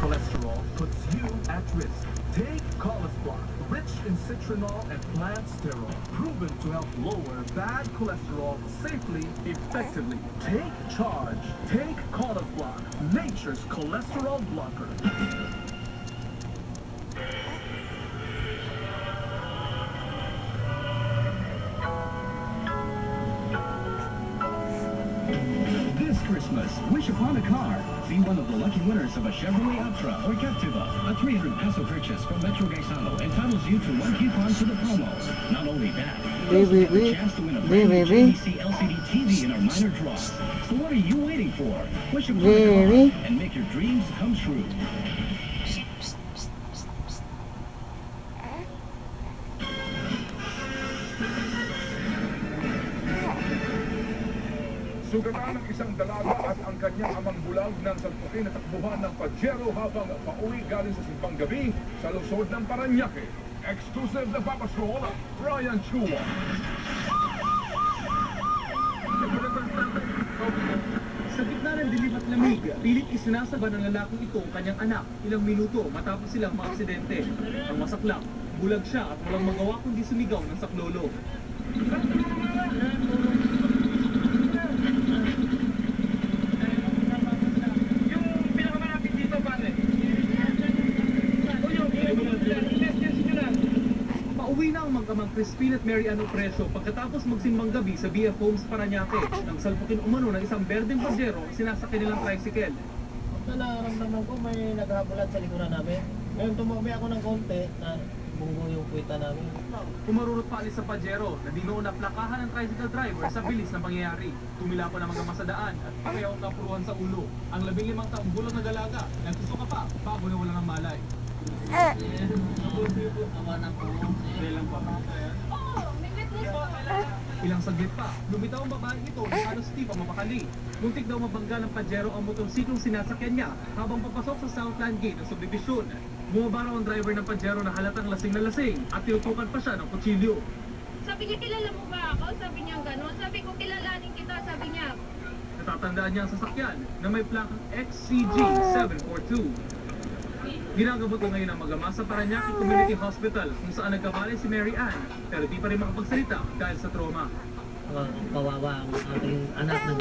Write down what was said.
cholesterol puts you at risk. Take Cholesterol, rich in citronol and plant sterol, proven to help lower bad cholesterol safely, effectively. Take charge. Take Cholesterol, nature's cholesterol blocker. This Christmas, wish upon a car. Be one of the lucky winners of a Chevrolet Optra or Captiva. A 300 peso purchase from Metro Gaisano entitles you to one coupon to the promo. Not only that, you also have a chance to win a brand new GVC LCD TV in our minor draws. So what are you waiting for? Wish upon a car and make your dreams come true. Sugatan ng isang dalaga at ang kanyang amang bulag ng salpukin at takbuhan ng Pajero habang pauwi galing sa simbang gabi sa lungsod ng Parañaque. Exclusive na papatrol, Ryan Chua. Sa gitna ng dilim at lamig, pilit isinasaba ng lalaking ito ang kanyang anak ilang minuto matapos silang maaksidente. Ang masaklap, bulag siya at walang magawa kundi sumigaw ng saklolo. Pauwi na ang mag-amang Crispin at Mary Ann Opresio pagkatapos magsimbang gabi sa BF Homes Parañaque nang salpukin umano ng isang berdeng Pajero ang sinasakyan nilang tricycle. Nararamdaman ko may naghabulat sa likuran namin. Ngayon tumakbi ako ng konti na bunggo yung kwita namin. Pumarurot pa alis sa Pajero na di noon naplakahan ng tricycle driver sa bilis na pangyayari. Tumila pa na mag-ama sa daan at pareho kapuruhan sa ulo. Ang 15 taong gulang na dalaga nagsusuka pa bago na wala ng malay. Ilang saglit pa, lumitaw ang babaeng ito na halos di pa mapakali. Muntik daw mabangga ng Pajero ang motorsiklong sinasakyan niya habang papasok sa Southland Gate ng subdivision. Bumaba raw ang driver ng Pajero na halatang lasing na lasing at tinutukan pa siya ng kutsilyo. Sabi niya, kilala mo ba ako? Sabi niya gano'n. Sabi ko, kilalanin kita. Sabi niya. Natatandaan niya ang sasakyan na may plakang XCG 742. Ginagabot na ngayon ang mag-ama sa Parañaque Community Hospital kung saan nagkabali si Mary Ann pero di pa rin makapagsalita dahil sa trauma. Kawawa ang aking anak na